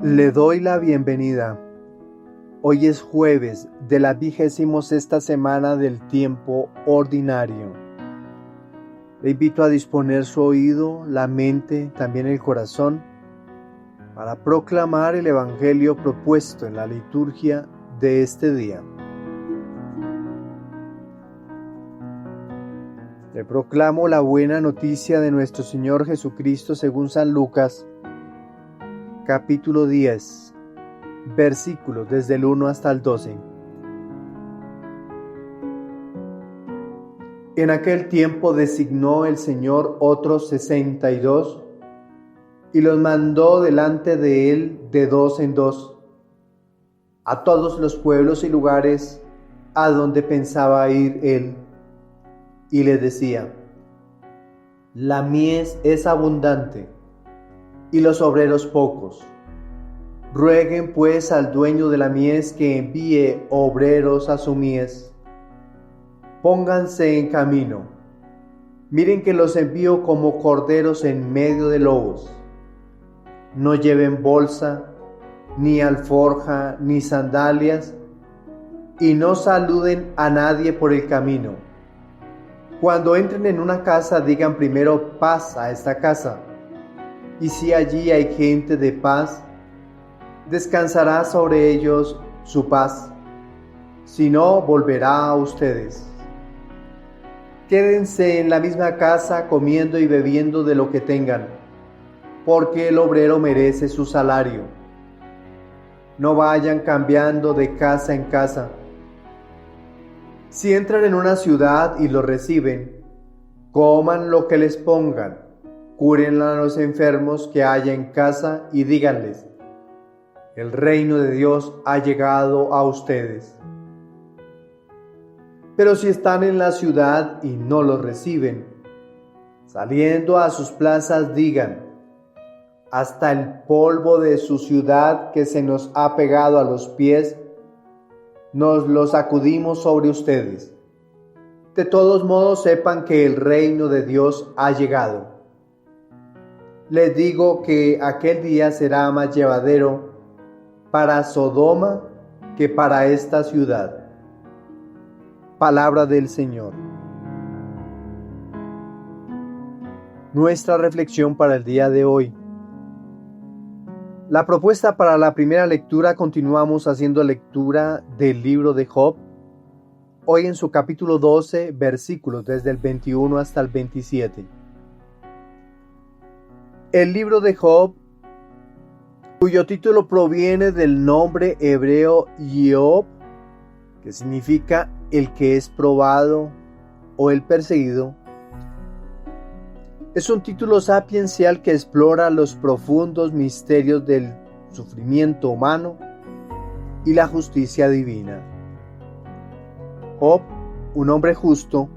Le doy la bienvenida. Hoy es jueves de la 26ª semana del tiempo ordinario. Le invito a disponer su oído, la mente, también el corazón, para proclamar el Evangelio propuesto en la liturgia de este día. Le proclamo la buena noticia de nuestro Señor Jesucristo según San Lucas, capítulo 10, versículos desde el 1 hasta el 12. En aquel tiempo designó el Señor otros 62 y los mandó delante de él de dos en dos a todos los pueblos y lugares a donde pensaba ir él, y les decía: la mies es abundante y los obreros pocos. Rueguen pues al dueño de la mies que envíe obreros a su mies. Pónganse en camino. Miren que los envío como corderos en medio de lobos. No lleven bolsa, ni alforja, ni sandalias, y no saluden a nadie por el camino. Cuando entren en una casa, digan primero: paz a esta casa. Y si allí hay gente de paz, descansará sobre ellos su paz. Si no, volverá a ustedes. Quédense en la misma casa comiendo y bebiendo de lo que tengan, porque el obrero merece su salario. No vayan cambiando de casa en casa. Si entran en una ciudad y lo reciben, coman lo que les pongan, curen a los enfermos que haya en casa y díganles: el reino de Dios ha llegado a ustedes. Pero si están en la ciudad y no los reciben, saliendo a sus plazas digan: hasta el polvo de su ciudad que se nos ha pegado a los pies, nos lo sacudimos sobre ustedes. De todos modos sepan que el reino de Dios ha llegado. Les digo que aquel día será más llevadero para Sodoma que para esta ciudad. Palabra del Señor. Nuestra reflexión para el día de hoy. La propuesta para la primera lectura: continuamos haciendo lectura del libro de Job, hoy en su capítulo 12, versículos desde el 21 hasta el 27. El libro de Job, cuyo título proviene del nombre hebreo Job, que significa el que es probado o el perseguido, es un título sapiencial que explora los profundos misterios del sufrimiento humano y la justicia divina. Job, un hombre justo,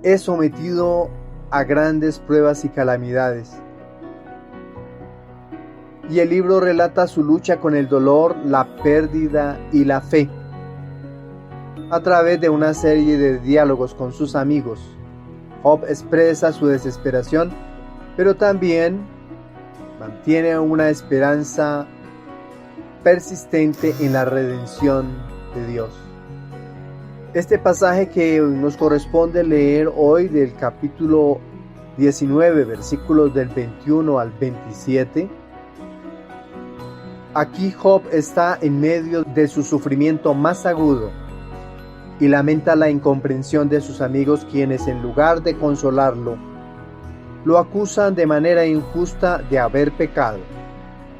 es sometido a grandes pruebas y calamidades. Y el libro relata su lucha con el dolor, la pérdida y la fe, a través de una serie de diálogos con sus amigos. Job expresa su desesperación, pero también mantiene una esperanza persistente en la redención de Dios. Este pasaje que nos corresponde leer hoy, del capítulo 19, versículos del 21 al 27, aquí Job está en medio de su sufrimiento más agudo y lamenta la incomprensión de sus amigos, quienes en lugar de consolarlo, lo acusan de manera injusta de haber pecado.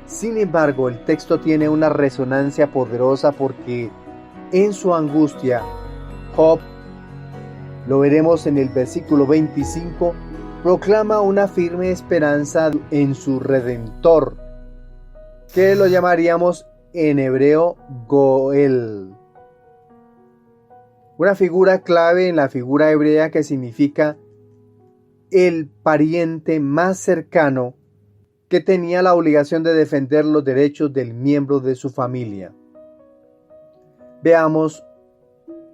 Sin embargo, el texto tiene una resonancia poderosa porque en su angustia, Job, lo veremos en el versículo 25, proclama una firme esperanza en su Redentor, que lo llamaríamos en hebreo Goel. Una figura clave en la figura hebrea que significa el pariente más cercano que tenía la obligación de defender los derechos del miembro de su familia. Veamos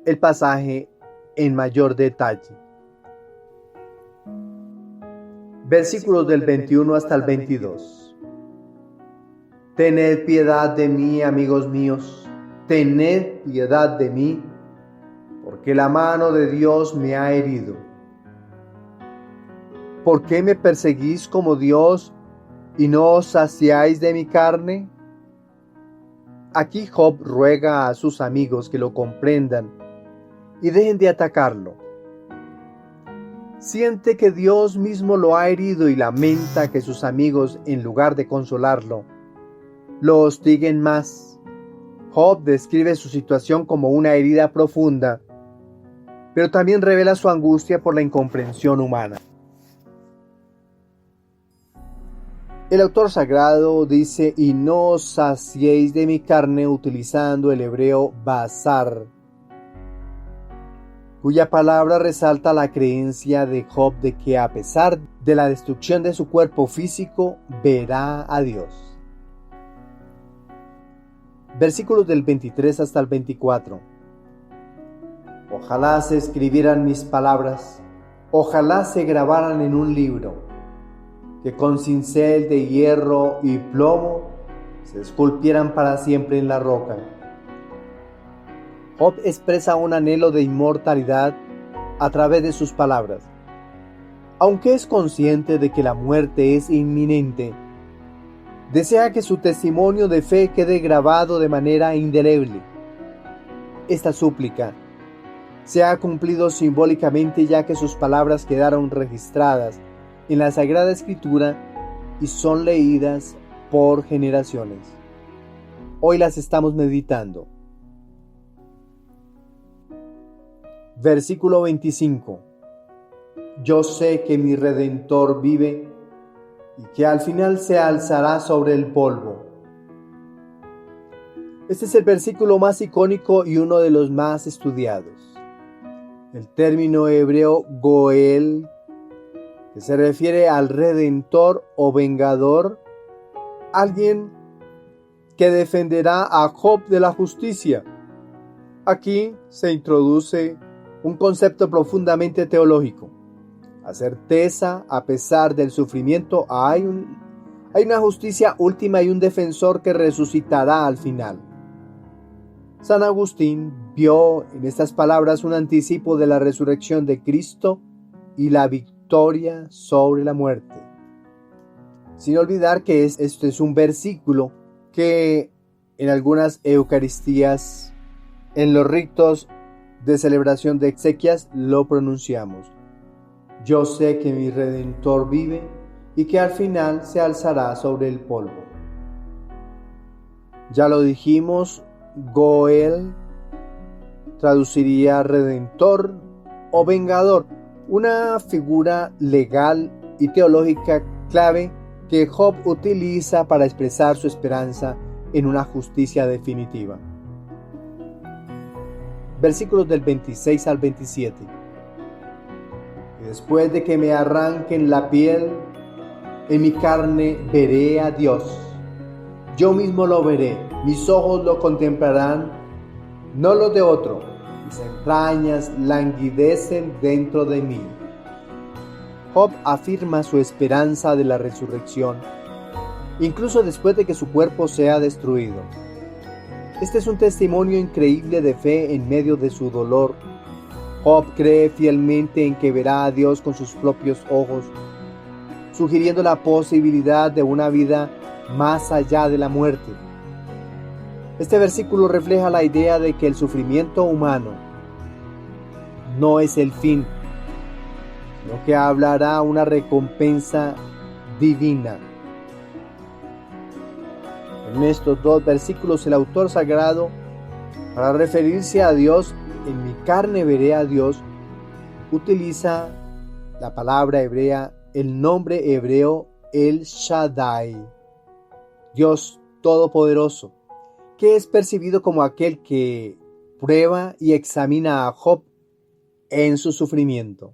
el pasaje en mayor detalle. Versículos del 21 hasta el 22. Tened piedad de mí, amigos míos, tened piedad de mí, porque la mano de Dios me ha herido. ¿Por qué me perseguís como Dios y no os saciáis de mi carne? Aquí Job ruega a sus amigos que lo comprendan y dejen de atacarlo. Siente que Dios mismo lo ha herido y lamenta que sus amigos, en lugar de consolarlo, lo hostiguen más. Job describe su situación como una herida profunda, pero también revela su angustia por la incomprensión humana. El autor sagrado dice: y no os saciéis de mi carne, utilizando el hebreo basar, cuya palabra resalta la creencia de Job de que a pesar de la destrucción de su cuerpo físico, verá a Dios. Versículos del 23 hasta el 24. Ojalá se escribieran mis palabras, ojalá se grabaran en un libro, que con cincel de hierro y plomo se esculpieran para siempre en la roca. Job expresa un anhelo de inmortalidad a través de sus palabras. Aunque es consciente de que la muerte es inminente, desea que su testimonio de fe quede grabado de manera indeleble. Esta súplica se ha cumplido simbólicamente, ya que sus palabras quedaron registradas en la Sagrada Escritura y son leídas por generaciones. Hoy las estamos meditando. Versículo 25. Yo sé que mi Redentor vive y que al final se alzará sobre el polvo. Este es el versículo más icónico y uno de los más estudiados. El término hebreo Goel, que se refiere al Redentor o Vengador, alguien que defenderá a Job de la justicia. Aquí se introduce un concepto profundamente teológico. La certeza, a pesar del sufrimiento, hay una justicia última y un defensor que resucitará al final. San Agustín vio en estas palabras un anticipo de la resurrección de Cristo y la victoria sobre la muerte. Sin olvidar que este es un versículo que en algunas eucaristías, en los ritos de celebración de exequias, lo pronunciamos. Yo sé que mi Redentor vive y que al final se alzará sobre el polvo. Ya lo dijimos, Goel traduciría Redentor o Vengador, una figura legal y teológica clave que Job utiliza para expresar su esperanza en una justicia definitiva. Versículos del 26 al 27. Y después de que me arranquen la piel, en mi carne veré a Dios. Yo mismo lo veré, mis ojos lo contemplarán, no los de otro. Mis entrañas languidecen dentro de mí. Job afirma su esperanza de la resurrección, incluso después de que su cuerpo sea destruido. Este es un testimonio increíble de fe en medio de su dolor. Job cree fielmente en que verá a Dios con sus propios ojos, sugiriendo la posibilidad de una vida más allá de la muerte. Este versículo refleja la idea de que el sufrimiento humano no es el fin, sino que hablará una recompensa divina. En estos dos versículos el autor sagrado, para referirse a Dios, en mi carne veré a Dios, utiliza la palabra hebrea, el nombre hebreo El Shaddai, Dios Todopoderoso, que es percibido como aquel que prueba y examina a Job en su sufrimiento.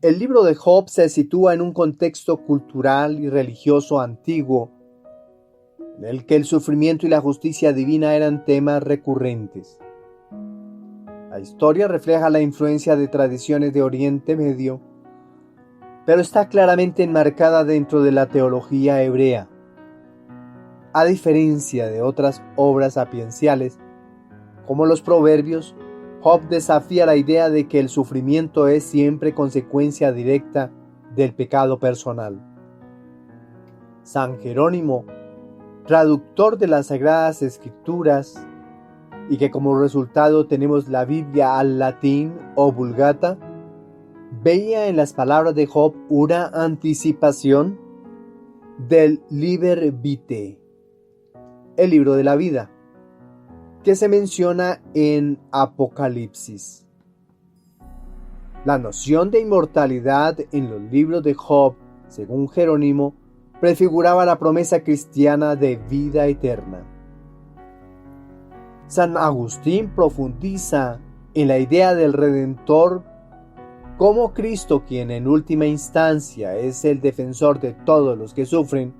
El libro de Job se sitúa en un contexto cultural y religioso antiguo, en el que el sufrimiento y la justicia divina eran temas recurrentes. La historia refleja la influencia de tradiciones de Oriente Medio, pero está claramente enmarcada dentro de la teología hebrea. A diferencia de otras obras sapienciales, como los Proverbios, Job desafía la idea de que el sufrimiento es siempre consecuencia directa del pecado personal. San Jerónimo, traductor de las Sagradas Escrituras, y que como resultado tenemos la Biblia al latín o Vulgata, veía en las palabras de Job una anticipación del Liber Vitae, el libro de la vida, que se menciona en Apocalipsis. La noción de inmortalidad en los libros de Job, según Jerónimo, prefiguraba la promesa cristiana de vida eterna. San Agustín profundiza en la idea del Redentor como Cristo, quien en última instancia es el defensor de todos los que sufren.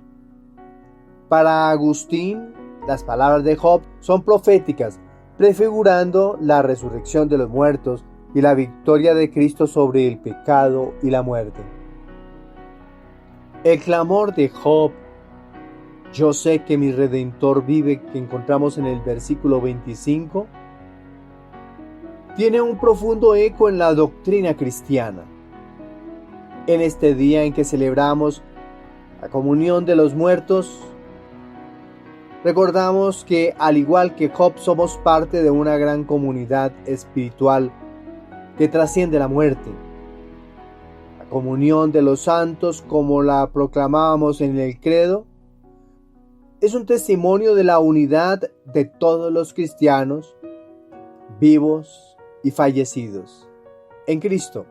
Para Agustín, las palabras de Job son proféticas, prefigurando la resurrección de los muertos y la victoria de Cristo sobre el pecado y la muerte. El clamor de Job, yo sé que mi Redentor vive, que encontramos en el versículo 25, tiene un profundo eco en la doctrina cristiana. En este día en que celebramos la comunión de los muertos, recordamos que, al igual que Job, somos parte de una gran comunidad espiritual que trasciende la muerte. La comunión de los santos, como la proclamábamos en el credo, es un testimonio de la unidad de todos los cristianos, vivos y fallecidos, en Cristo.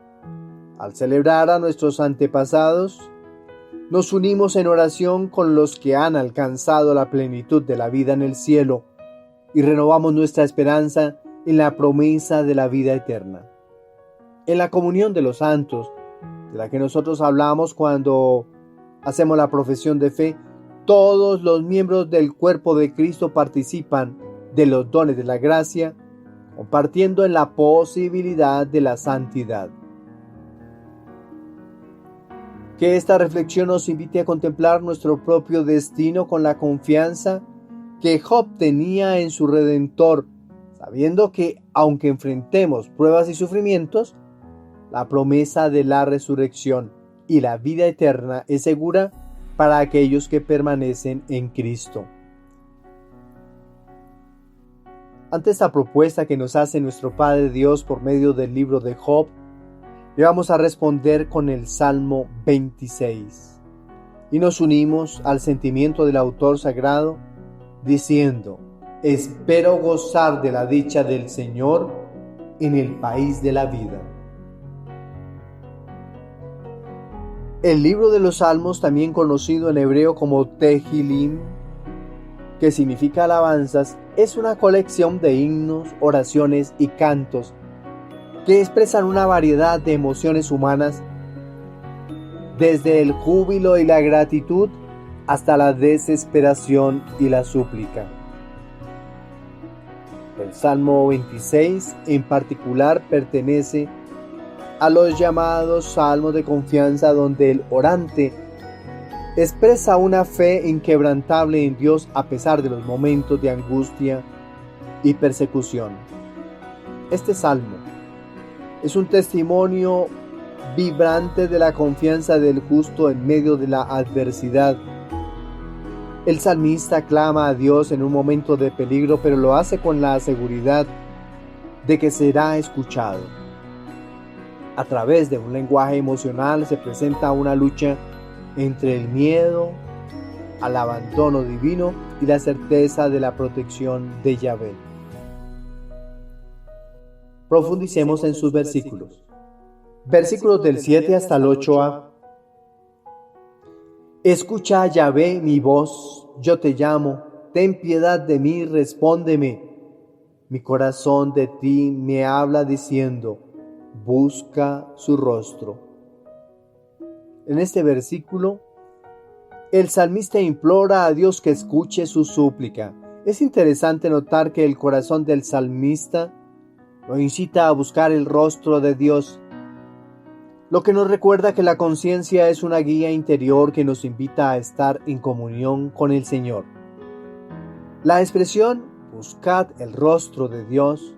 Al celebrar a nuestros antepasados, nos unimos en oración con los que han alcanzado la plenitud de la vida en el cielo y renovamos nuestra esperanza en la promesa de la vida eterna. En la comunión de los santos, de la que nosotros hablamos cuando hacemos la profesión de fe, todos los miembros del cuerpo de Cristo participan de los dones de la gracia, compartiendo en la posibilidad de la santidad. Que esta reflexión nos invite a contemplar nuestro propio destino con la confianza que Job tenía en su Redentor, sabiendo que, aunque enfrentemos pruebas y sufrimientos, la promesa de la resurrección y la vida eterna es segura para aquellos que permanecen en Cristo. Ante esta propuesta que nos hace nuestro Padre Dios por medio del libro de Job, le vamos a responder con el Salmo 26 y nos unimos al sentimiento del autor sagrado diciendo: espero gozar de la dicha del Señor en el país de la vida. El libro de los Salmos, también conocido en hebreo como Tehilim, que significa alabanzas, es una colección de himnos, oraciones y cantos que expresan una variedad de emociones humanas, desde el júbilo y la gratitud hasta la desesperación y la súplica. El Salmo 26 en particular pertenece a los llamados salmos de confianza, donde el orante expresa una fe inquebrantable en Dios a pesar de los momentos de angustia y persecución. Este salmo es un testimonio vibrante de la confianza del justo en medio de la adversidad. El salmista clama a Dios en un momento de peligro, pero lo hace con la seguridad de que será escuchado. A través de un lenguaje emocional se presenta una lucha entre el miedo al abandono divino y la certeza de la protección de Yahvé. Profundicemos en sus versículos. Versículos del 7 hasta el 8a. Escucha, Yahvé, mi voz, yo te llamo, ten piedad de mí, respóndeme. Mi corazón de ti me habla diciendo: busca su rostro. En este versículo, el salmista implora a Dios que escuche su súplica. Es interesante notar que el corazón del salmista lo incita a buscar el rostro de Dios, lo que nos recuerda que la conciencia es una guía interior que nos invita a estar en comunión con el Señor. La expresión buscad el rostro de Dios,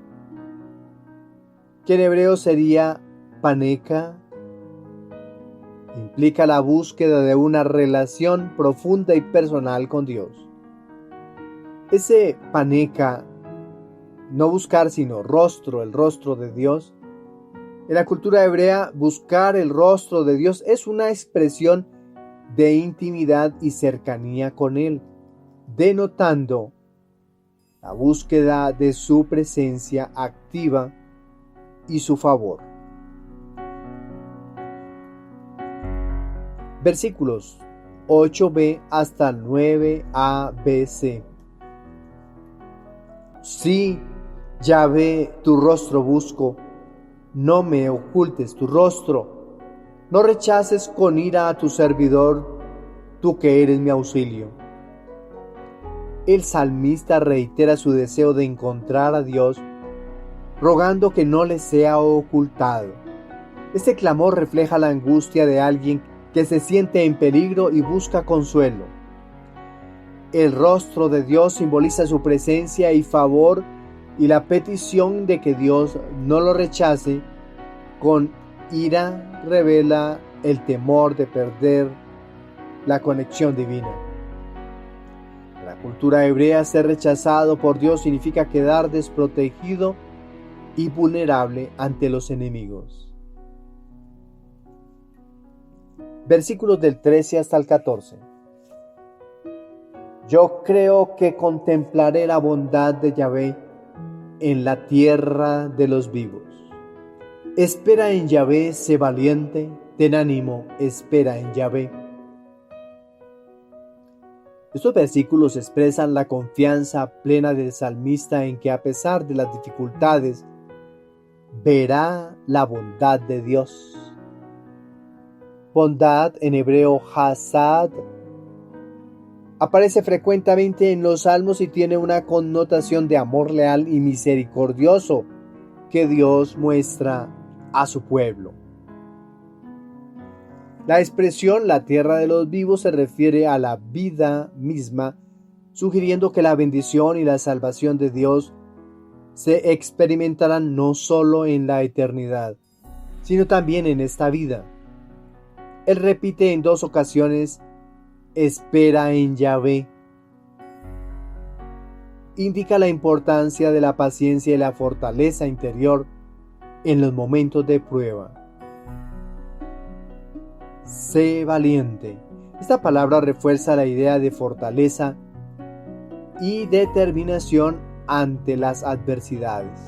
que en hebreo sería paneka, implica la búsqueda de una relación profunda y personal con Dios. Ese paneka, no buscar sino rostro, el rostro de Dios. En la cultura hebrea, buscar el rostro de Dios es una expresión de intimidad y cercanía con Él, denotando la búsqueda de su presencia activa y su favor. Versículos 8b hasta 9abc. Sí, Yahvé, tu rostro busco, no me ocultes tu rostro, no rechaces con ira a tu servidor, tú que eres mi auxilio. El salmista reitera su deseo de encontrar a Dios, rogando que no le sea ocultado. Este clamor refleja la angustia de alguien que se siente en peligro y busca consuelo. El rostro de Dios simboliza su presencia y favor, y la petición de que Dios no lo rechace con ira revela el temor de perder la conexión divina. En la cultura hebrea, ser rechazado por Dios significa quedar desprotegido y vulnerable ante los enemigos. Versículos del 13 hasta el 14. Yo creo que contemplaré la bondad de Yahvé en la tierra de los vivos. Espera en Yahvé, sé valiente, ten ánimo, espera en Yahvé. Estos versículos expresan la confianza plena del salmista en que, a pesar de las dificultades, verá la bondad de Dios. Bondad, en hebreo hasad, aparece frecuentemente en los salmos y tiene una connotación de amor leal y misericordioso que Dios muestra a su pueblo. La expresión la tierra de los vivos se refiere a la vida misma, sugiriendo que la bendición y la salvación de Dios se experimentarán no solo en la eternidad, sino también en esta vida. Él repite en 2 ocasiones: espera en Yahvé. Indica la importancia de la paciencia y la fortaleza interior en los momentos de prueba. Sé valiente. Esta palabra refuerza la idea de fortaleza y determinación ante las adversidades.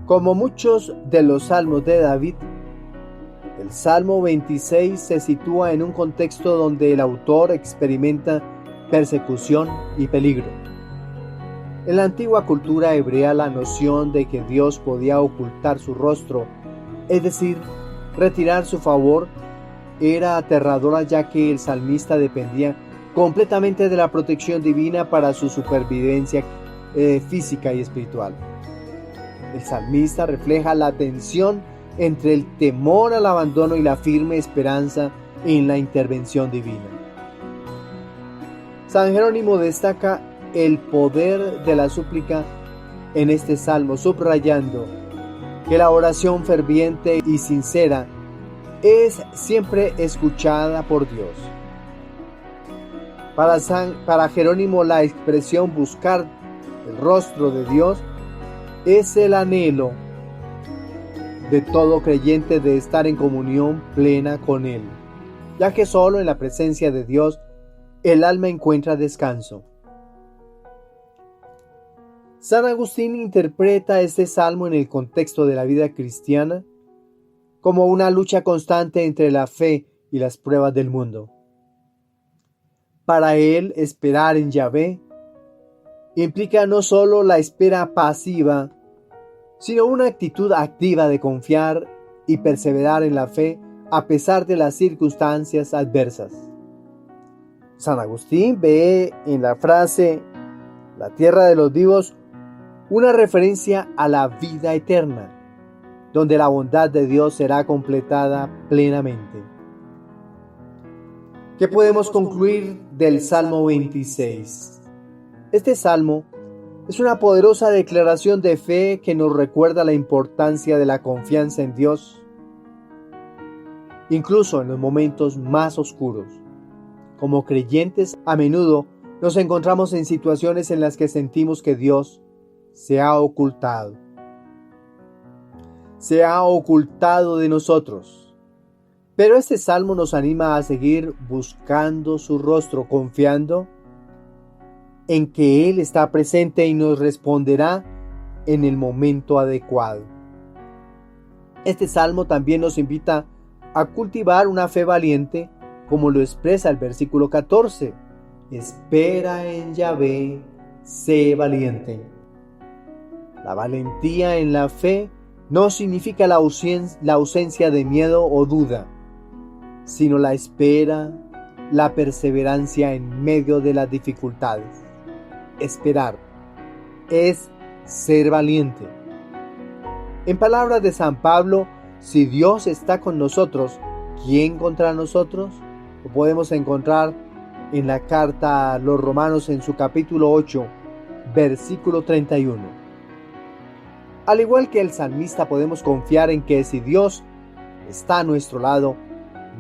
Como muchos de los salmos de David, el Salmo 26 se sitúa en un contexto donde el autor experimenta persecución y peligro. En la antigua cultura hebrea, la noción de que Dios podía ocultar su rostro, es decir, retirar su favor, era aterradora, ya que el salmista dependía completamente de la protección divina para su supervivencia física y espiritual. El salmista refleja la tensión entre el temor al abandono y la firme esperanza en la intervención divina. San Jerónimo destaca el poder de la súplica en este salmo, subrayando que la oración ferviente y sincera es siempre escuchada por Dios. Para Jerónimo, la expresión buscar el rostro de Dios es el anhelo de todo creyente de estar en comunión plena con Él, ya que solo en la presencia de Dios el alma encuentra descanso. San Agustín interpreta este salmo en el contexto de la vida cristiana como una lucha constante entre la fe y las pruebas del mundo. Para él, esperar en Yahvé implica no solo la espera pasiva, sino una actitud activa de confiar y perseverar en la fe a pesar de las circunstancias adversas. San Agustín ve en la frase "la tierra de los vivos" una referencia a la vida eterna, donde la bondad de Dios será completada plenamente. ¿Qué podemos concluir del Salmo 26? Este salmo es una poderosa declaración de fe que nos recuerda la importancia de la confianza en Dios, incluso en los momentos más oscuros. Como creyentes, a menudo nos encontramos en situaciones en las que sentimos que Dios se ha ocultado. Se ha ocultado de nosotros. Pero este salmo nos anima a seguir buscando su rostro, confiando en que Él está presente y nos responderá en el momento adecuado. Este salmo también nos invita a cultivar una fe valiente, como lo expresa el versículo 14. Espera en Yahvé, sé valiente. La valentía en la fe no significa la ausencia de miedo o duda, sino la espera, la perseverancia en medio de las dificultades. Esperar es ser valiente. En palabras de San Pablo, si Dios está con nosotros, ¿quién contra nosotros? Lo podemos encontrar en la carta a los Romanos en su capítulo 8, versículo 31. Al igual que el salmista, podemos confiar en que si Dios está a nuestro lado,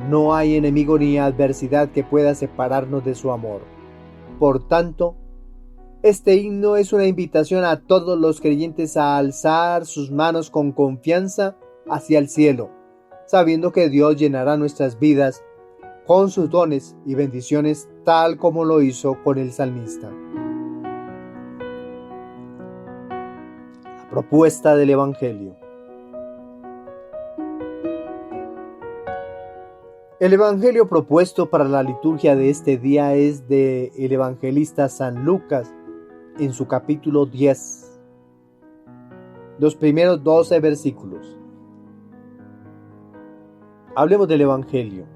no hay enemigo ni adversidad que pueda separarnos de su amor. Por tanto, este himno es una invitación a todos los creyentes a alzar sus manos con confianza hacia el cielo, sabiendo que Dios llenará nuestras vidas con sus dones y bendiciones, tal como lo hizo con el salmista. La propuesta del Evangelio. El Evangelio propuesto para la liturgia de este día es del evangelista San Lucas en su capítulo 10, los primeros 12 versículos. Hablemos del Evangelio.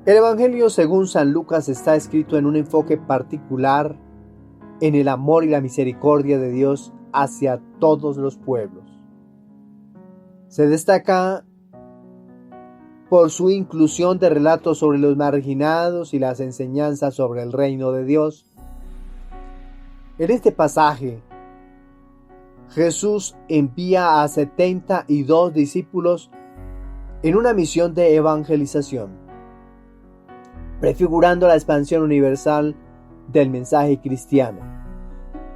El Evangelio según San Lucas está escrito en un enfoque particular en el amor y la misericordia de Dios hacia todos los pueblos. Se destaca por su inclusión de relatos sobre los marginados y las enseñanzas sobre el reino de Dios. En este pasaje, Jesús envía a 72 discípulos en una misión de evangelización, prefigurando la expansión universal del mensaje cristiano.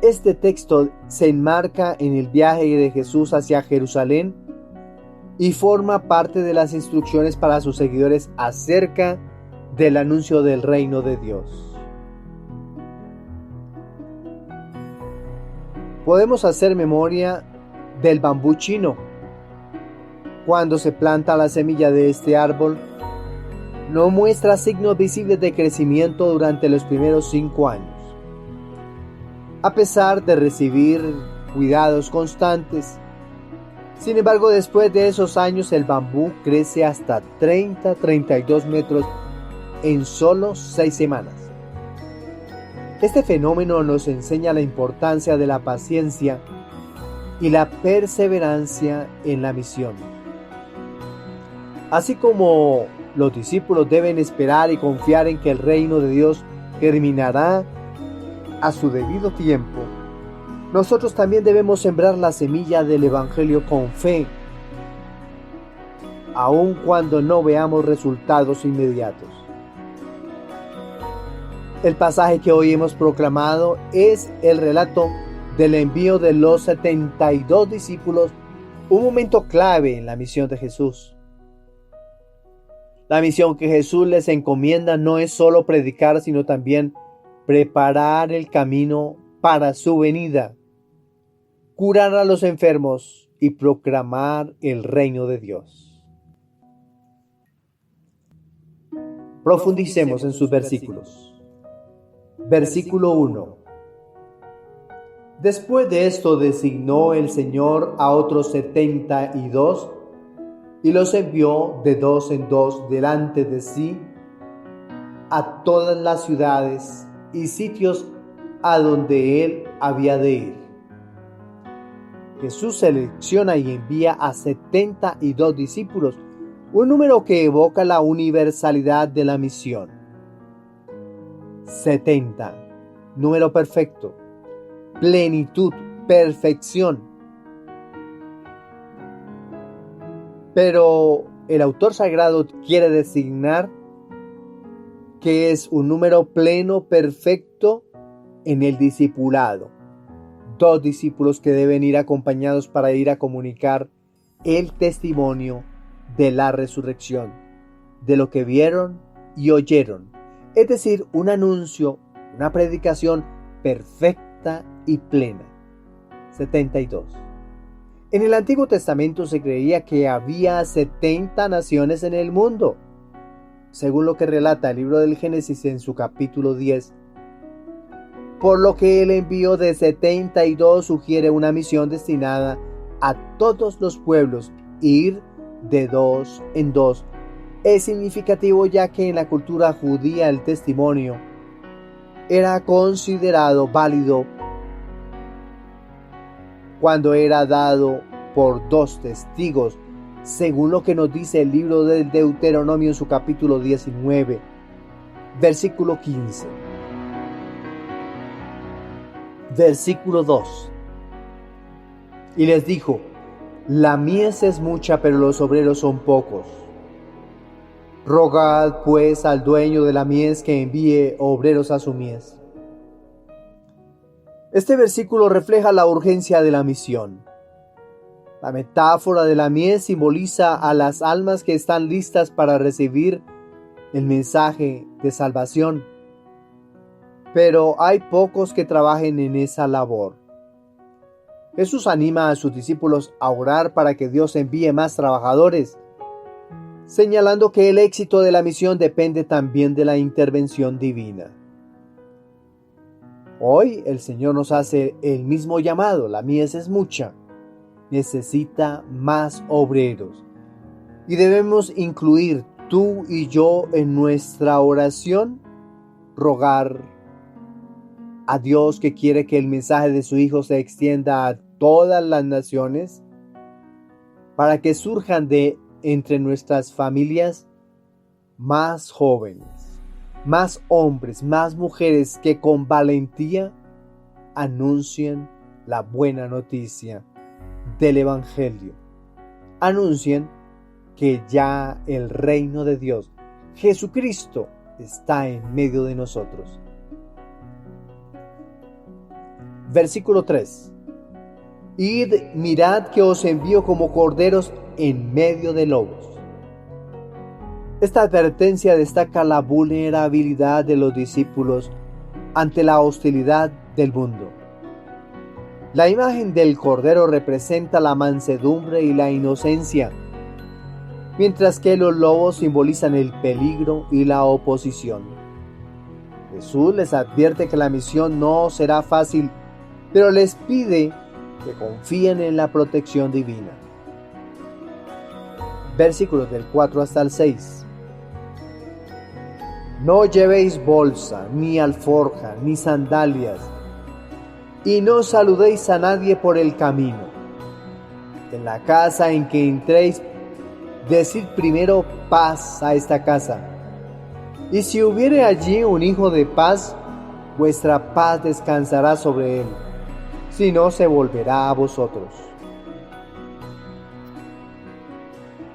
Este texto se enmarca en el viaje de Jesús hacia Jerusalén y forma parte de las instrucciones para sus seguidores acerca del anuncio del reino de Dios. Podemos hacer memoria del bambú chino. Cuando se planta la semilla de este árbol, no muestra signos visibles de crecimiento durante los primeros 5 años. A pesar de recibir cuidados constantes, sin embargo, después de esos años el bambú crece hasta 30-32 metros en solo 6 semanas. Este fenómeno nos enseña la importancia de la paciencia y la perseverancia en la misión. Así como los discípulos deben esperar y confiar en que el reino de Dios germinará a su debido tiempo, nosotros también debemos sembrar la semilla del Evangelio con fe, aun cuando no veamos resultados inmediatos. El pasaje que hoy hemos proclamado es el relato del envío de los 72 discípulos, un momento clave en la misión de Jesús. La misión que Jesús les encomienda no es solo predicar, sino también preparar el camino para su venida, curar a los enfermos y proclamar el reino de Dios. Profundicemos en sus versículos. Versículo 1. Después de esto designó el Señor a otros 72 y los envió de 2 en 2 delante de sí a todas las ciudades y sitios a donde él había de ir. Jesús selecciona y envía a 72 discípulos, un número que evoca la universalidad de la misión. 70, número perfecto, plenitud, perfección. Pero el autor sagrado quiere designar que es un número pleno, perfecto en el discipulado. 2 discípulos que deben ir acompañados para ir a comunicar el testimonio de la resurrección, de lo que vieron y oyeron. Es decir, un anuncio, una predicación perfecta y plena. 72. En el Antiguo Testamento se creía que había 70 naciones en el mundo, según lo que relata el libro del Génesis en su capítulo 10. Por lo que el envío de 72 sugiere una misión destinada a todos los pueblos, ir de 2 en 2. Es significativo ya que en la cultura judía el testimonio era considerado válido cuando era dado por 2 testigos, según lo que nos dice el libro del Deuteronomio en su capítulo 19, versículo 15. Versículo 2. Y les dijo: la mies es mucha, pero los obreros son pocos. Rogad pues al dueño de la mies que envíe obreros a su mies. Este versículo refleja la urgencia de la misión. La metáfora de la mies simboliza a las almas que están listas para recibir el mensaje de salvación. Pero hay pocos que trabajen en esa labor. Jesús anima a sus discípulos a orar para que Dios envíe más trabajadores, señalando que el éxito de la misión depende también de la intervención divina. Hoy el Señor nos hace el mismo llamado: la mies es mucha, necesita más obreros. Y debemos incluir tú y yo en nuestra oración, rogar a Dios, que quiere que el mensaje de su Hijo se extienda a todas las naciones, para que surjan de entre nuestras familias más jóvenes, más hombres, más mujeres que con valentía anuncien la buena noticia del Evangelio. Anuncien que ya el reino de Dios, Jesucristo, está en medio de nosotros. Versículo 3. Id, mirad que os envío como corderos en medio de lobos. Esta advertencia destaca la vulnerabilidad de los discípulos ante la hostilidad del mundo. La imagen del cordero representa la mansedumbre y la inocencia, mientras que los lobos simbolizan el peligro y la oposición. Jesús les advierte que la misión no será fácil, pero les pide que confíen en la protección divina. Versículos del 4 hasta el 6. No llevéis bolsa, ni alforja, ni sandalias, y no saludéis a nadie por el camino. En la casa en que entréis, decid primero: paz a esta casa. Y si hubiere allí un hijo de paz, vuestra paz descansará sobre él, si no, se volverá a vosotros.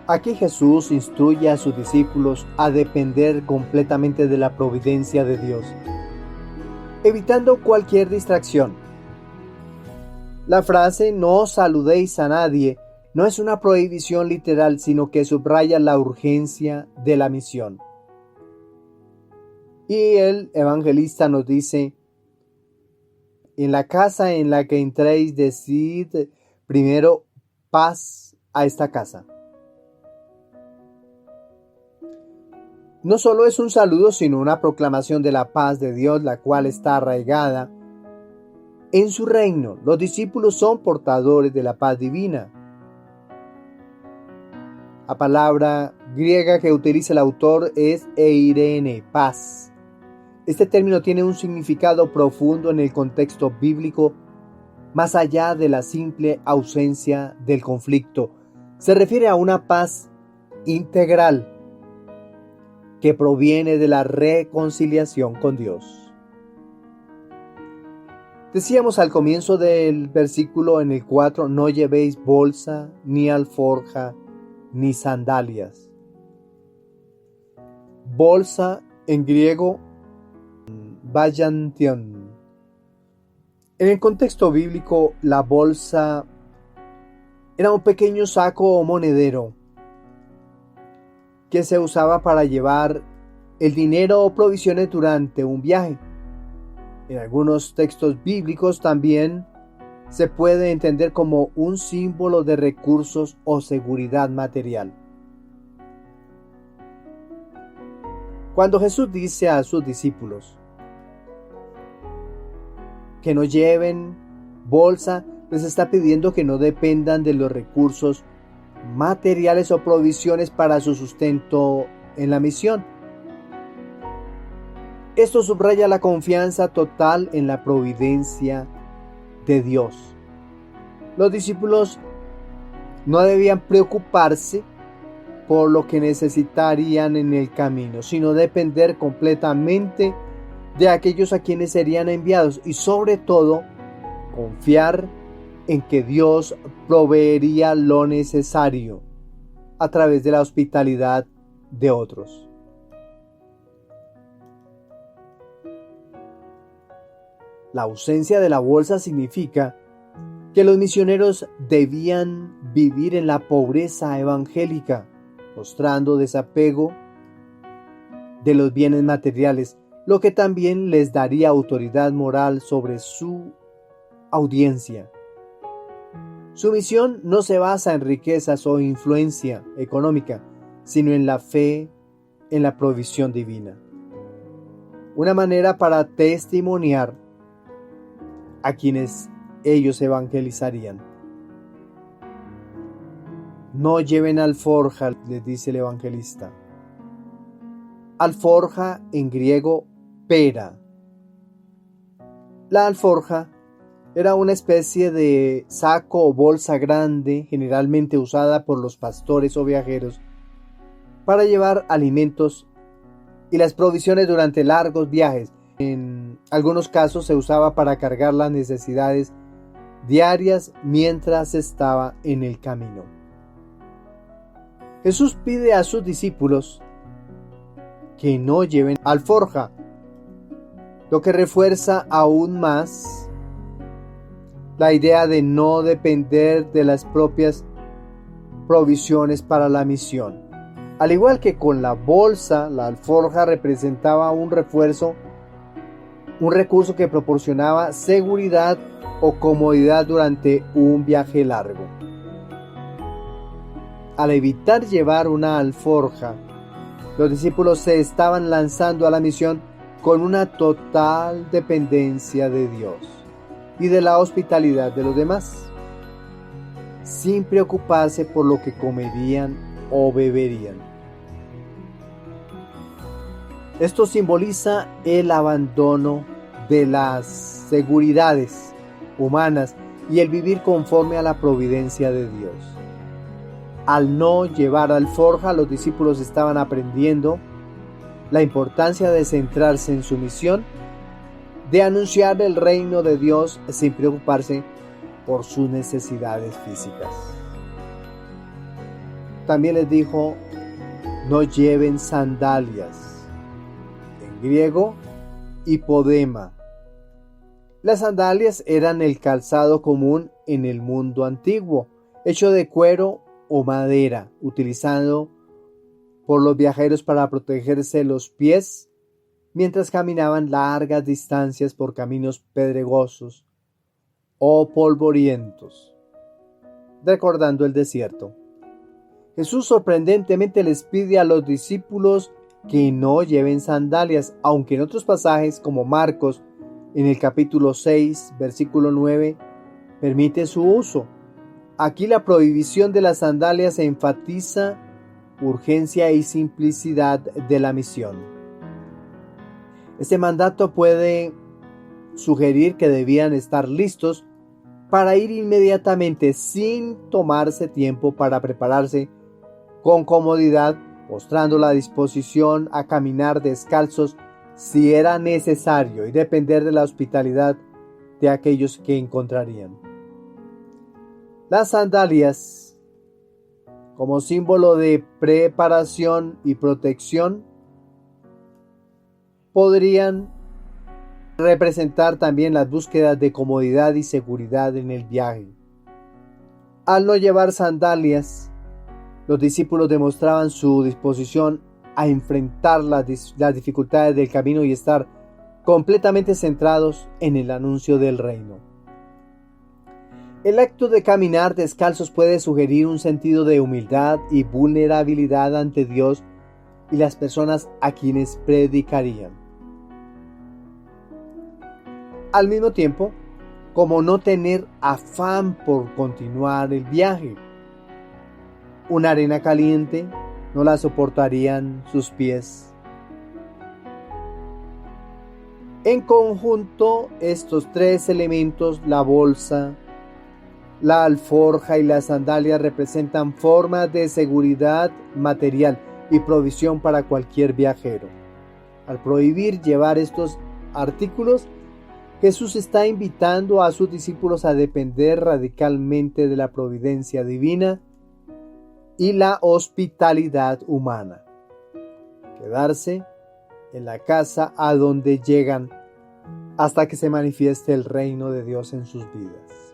Aquí Jesús instruye a sus discípulos a depender completamente de la providencia de Dios, evitando cualquier distracción. La frase "no saludéis a nadie" no es una prohibición literal, sino que subraya la urgencia de la misión. Y el evangelista nos dice: en la casa en la que entréis, decid primero: paz a esta casa. No solo es un saludo, sino una proclamación de la paz de Dios, la cual está arraigada en su reino. Los discípulos son portadores de la paz divina. La palabra griega que utiliza el autor es eirene, paz. Este término tiene un significado profundo en el contexto bíblico, más allá de la simple ausencia del conflicto. Se refiere a una paz integral que proviene de la reconciliación con Dios. Decíamos al comienzo del versículo en el 4, no llevéis bolsa, ni alforja, ni sandalias. Bolsa en griego, bayantion. En el contexto bíblico, la bolsa era un pequeño saco o monedero que se usaba para llevar el dinero o provisiones durante un viaje. En algunos textos bíblicos también se puede entender como un símbolo de recursos o seguridad material. Cuando Jesús dice a sus discípulos que no lleven bolsa, les está pidiendo que no dependan de los recursos materiales o provisiones para su sustento en la misión. Esto subraya la confianza total en la providencia de Dios. Los discípulos no debían preocuparse por lo que necesitarían en el camino, sino depender completamente de aquellos a quienes serían enviados y sobre todo confiar en que Dios proveería lo necesario a través de la hospitalidad de otros. La ausencia de la bolsa significa que los misioneros debían vivir en la pobreza evangélica, mostrando desapego de los bienes materiales, lo que también les daría autoridad moral sobre su audiencia. Su misión no se basa en riquezas o influencia económica, sino en la fe en la provisión divina. Una manera para testimoniar a quienes ellos evangelizarían. No lleven alforja, les dice el evangelista. Alforja en griego, pera. La alforja era una especie de saco o bolsa grande, generalmente usada por los pastores o viajeros, para llevar alimentos y las provisiones durante largos viajes. En algunos casos se usaba para cargar las necesidades diarias mientras estaba en el camino. Jesús pide a sus discípulos que no lleven alforja, lo que refuerza aún más la idea de no depender de las propias provisiones para la misión. Al igual que con la bolsa, la alforja representaba un refuerzo, un recurso que proporcionaba seguridad o comodidad durante un viaje largo. Al evitar llevar una alforja, los discípulos se estaban lanzando a la misión con una total dependencia de Dios y de la hospitalidad de los demás, sin preocuparse por lo que comerían o beberían. Esto simboliza el abandono de las seguridades humanas y el vivir conforme a la providencia de Dios. Al no llevar alforja, los discípulos estaban aprendiendo la importancia de centrarse en su misión, de anunciar el reino de Dios sin preocuparse por sus necesidades físicas. También les dijo, no lleven sandalias, en griego, hipodema. Las sandalias eran el calzado común en el mundo antiguo, hecho de cuero o madera, utilizado por los viajeros para protegerse los pies mientras caminaban largas distancias por caminos pedregosos o polvorientos, recordando el desierto. Jesús sorprendentemente les pide a los discípulos que no lleven sandalias, aunque en otros pasajes como Marcos en el capítulo 6, versículo 9, permite su uso. Aquí la prohibición de las sandalias enfatiza urgencia y simplicidad de la misión. Este mandato puede sugerir que debían estar listos para ir inmediatamente sin tomarse tiempo para prepararse con comodidad, mostrando la disposición a caminar descalzos si era necesario y depender de la hospitalidad de aquellos que encontrarían. Las sandalias, como símbolo de preparación y protección, podrían representar también las búsquedas de comodidad y seguridad en el viaje. Al no llevar sandalias, los discípulos demostraban su disposición a enfrentar las dificultades del camino y estar completamente centrados en el anuncio del reino. El acto de caminar descalzos puede sugerir un sentido de humildad y vulnerabilidad ante Dios y las personas a quienes predicarían. Al mismo tiempo, como no tener afán por continuar el viaje. Una arena caliente no la soportarían sus pies. En conjunto, estos tres elementos, la bolsa, la alforja y las sandalias, representan formas de seguridad material y provisión para cualquier viajero. Al prohibir llevar estos artículos, Jesús está invitando a sus discípulos a depender radicalmente de la providencia divina y la hospitalidad humana. Quedarse en la casa a donde llegan hasta que se manifieste el reino de Dios en sus vidas.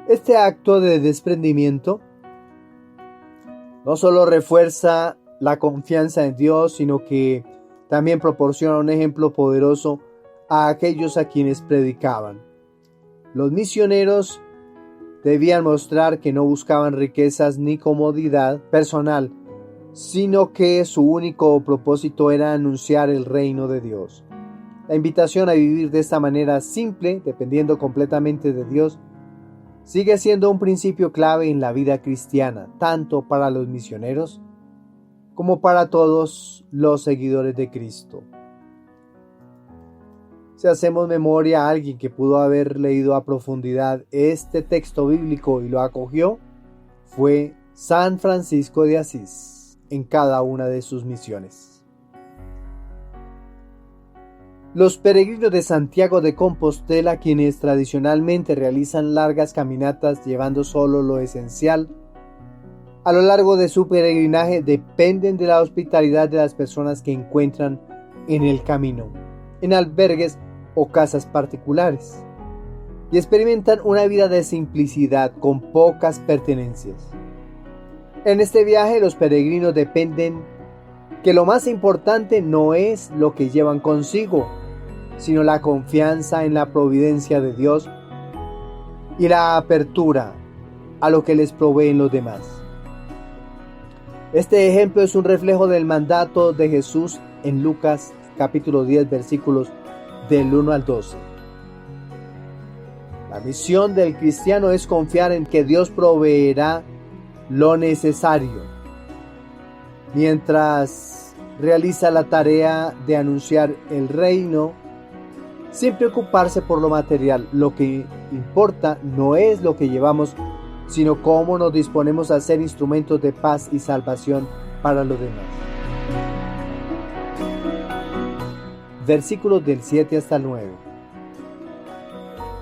Este acto de desprendimiento no solo refuerza la confianza en Dios, sino que también proporciona un ejemplo poderoso a aquellos a quienes predicaban. Los misioneros debían mostrar que no buscaban riquezas ni comodidad personal, sino que su único propósito era anunciar el reino de Dios. La invitación a vivir de esta manera simple, dependiendo completamente de Dios, sigue siendo un principio clave en la vida cristiana, tanto para los misioneros como para todos los seguidores de Cristo. Si hacemos memoria a alguien que pudo haber leído a profundidad este texto bíblico y lo acogió, fue San Francisco de Asís en cada una de sus misiones. Los peregrinos de Santiago de Compostela, quienes tradicionalmente realizan largas caminatas llevando solo lo esencial, a lo largo de su peregrinaje dependen de la hospitalidad de las personas que encuentran en el camino, en albergues o casas particulares, y experimentan una vida de simplicidad con pocas pertenencias. En este viaje los peregrinos dependen que lo más importante no es lo que llevan consigo, sino la confianza en la providencia de Dios y la apertura a lo que les proveen los demás. Este ejemplo es un reflejo del mandato de Jesús en Lucas capítulo 10 versículos del 1 al 12. La misión del cristiano es confiar en que Dios proveerá lo necesario, mientras realiza la tarea de anunciar el reino, sin preocuparse por lo material. Lo que importa no es lo que llevamos, sino cómo nos disponemos a ser instrumentos de paz y salvación para los demás. Versículos del 7 hasta el 9.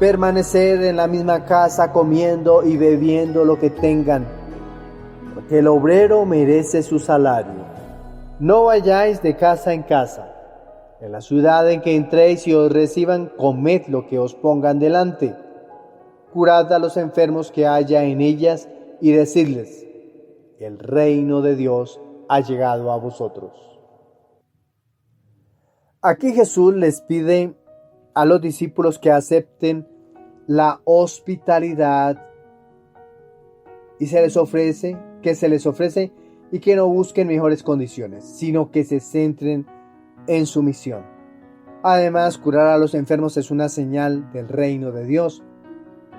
Permaneced en la misma casa comiendo y bebiendo lo que tengan, porque el obrero merece su salario. No vayáis de casa en casa. En la ciudad en que entréis y os reciban, comed lo que os pongan delante. Curad a los enfermos que haya en ellas y decidles: el reino de Dios ha llegado a vosotros. Aquí Jesús les pide a los discípulos que acepten la hospitalidad que se les ofrece y que no busquen mejores condiciones, sino que se centren en su misión. Además, curar a los enfermos es una señal del reino de Dios,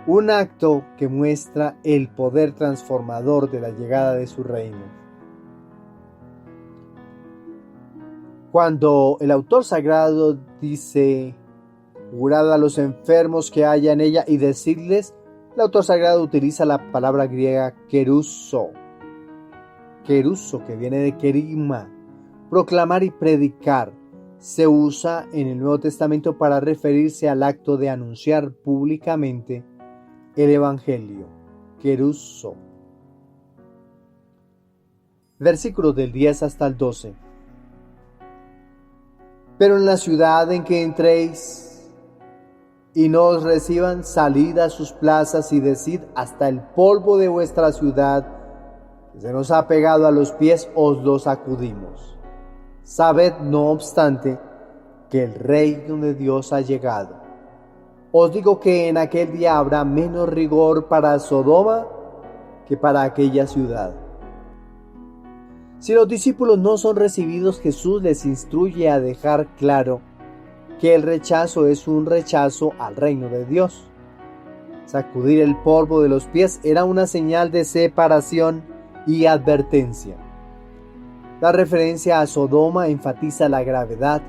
un acto que muestra el poder transformador de la llegada de su reino. Cuando el autor sagrado dice curad a los enfermos que haya en ella y decidles, el autor sagrado utiliza la palabra griega kerusso, Kerusso, que viene de kerigma, proclamar y predicar, se usa en el Nuevo Testamento para referirse al acto de anunciar públicamente el Evangelio. Kerusso. Versículos del 10 hasta el 12. Pero en la ciudad en que entréis y no os reciban, salid a sus plazas y decid: hasta el polvo de vuestra ciudad, que se nos ha pegado a los pies, os lo sacudimos. Sabed, no obstante, que el reino de Dios ha llegado. Os digo que en aquel día habrá menos rigor para Sodoma que para aquella ciudad. Si los discípulos no son recibidos, Jesús les instruye a dejar claro que el rechazo es un rechazo al reino de Dios. Sacudir el polvo de los pies era una señal de separación y advertencia. La referencia a Sodoma enfatiza la gravedad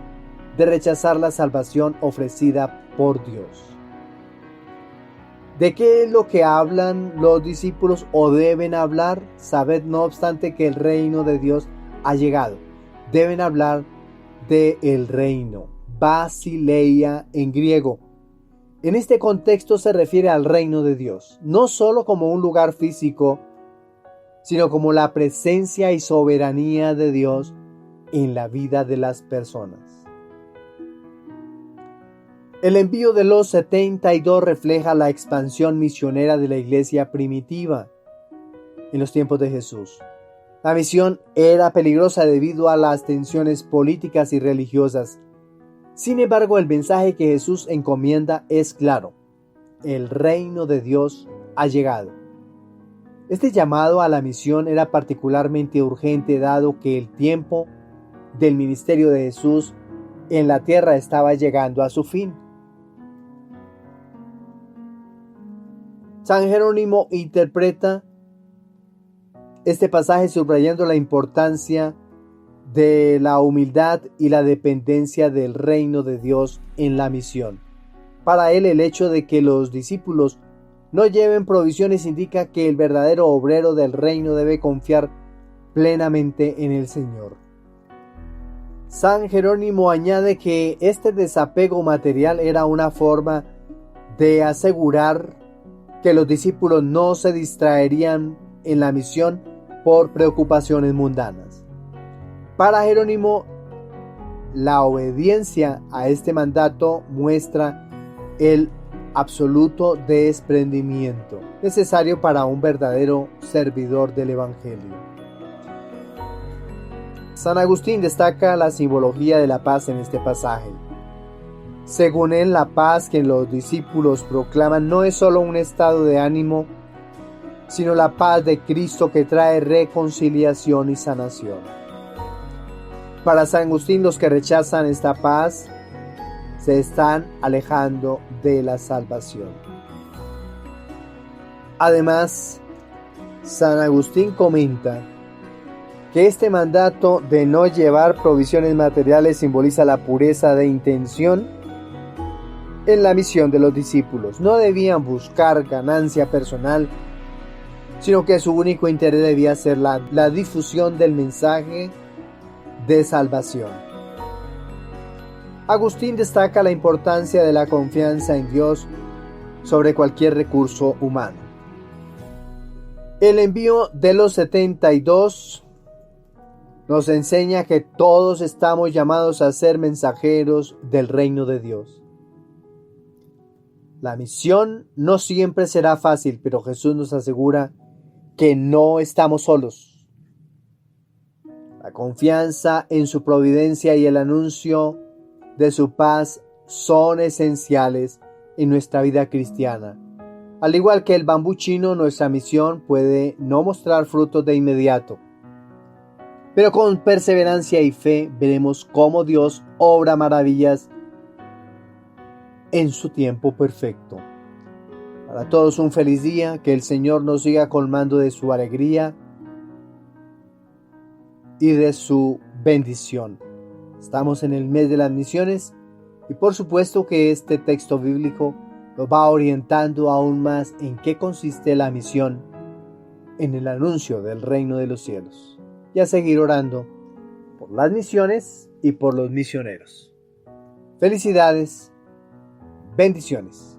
de rechazar la salvación ofrecida por Dios. ¿De qué es lo que hablan los discípulos o deben hablar? Sabed, no obstante, que el reino de Dios ha llegado. Deben hablar del reino, basileia en griego. En este contexto se refiere al reino de Dios, no solo como un lugar físico, sino como la presencia y soberanía de Dios en la vida de las personas. El envío de los 72 refleja la expansión misionera de la iglesia primitiva en los tiempos de Jesús. La misión era peligrosa debido a las tensiones políticas y religiosas. Sin embargo, el mensaje que Jesús encomienda es claro: el reino de Dios ha llegado. Este llamado a la misión era particularmente urgente dado que el tiempo del ministerio de Jesús en la tierra estaba llegando a su fin. San Jerónimo interpreta este pasaje subrayando la importancia de la humildad y la dependencia del reino de Dios en la misión. Para él, el hecho de que los discípulos no lleven provisiones indica que el verdadero obrero del reino debe confiar plenamente en el Señor. San Jerónimo añade que este desapego material era una forma de asegurar que los discípulos no se distraerían en la misión por preocupaciones mundanas. Para Jerónimo, la obediencia a este mandato muestra el absoluto desprendimiento necesario para un verdadero servidor del Evangelio. San Agustín destaca la simbología de la paz en este pasaje. Según él, la paz que los discípulos proclaman no es solo un estado de ánimo, sino la paz de Cristo que trae reconciliación y sanación. Para San Agustín, los que rechazan esta paz se están alejando de la salvación. Además, San Agustín comenta que este mandato de no llevar provisiones materiales simboliza la pureza de intención en la misión de los discípulos. No debían buscar ganancia personal, sino que su único interés debía ser la difusión del mensaje de salvación. Agustín destaca la importancia de la confianza en Dios sobre cualquier recurso humano. El envío de los 72 nos enseña que todos estamos llamados a ser mensajeros del reino de Dios. La misión no siempre será fácil, pero Jesús nos asegura que no estamos solos. La confianza en su providencia y el anuncio de su paz son esenciales en nuestra vida cristiana. Al igual que el bambú chino, nuestra misión puede no mostrar frutos de inmediato, pero con perseverancia y fe veremos cómo Dios obra maravillas en su tiempo perfecto. Para todos un feliz día, que el Señor nos siga colmando de su alegría y de su bendición. Estamos en el mes de las misiones y por supuesto que este texto bíblico nos va orientando aún más en qué consiste la misión en el anuncio del reino de los cielos. y a seguir orando por las misiones y por los misioneros. Felicidades, bendiciones.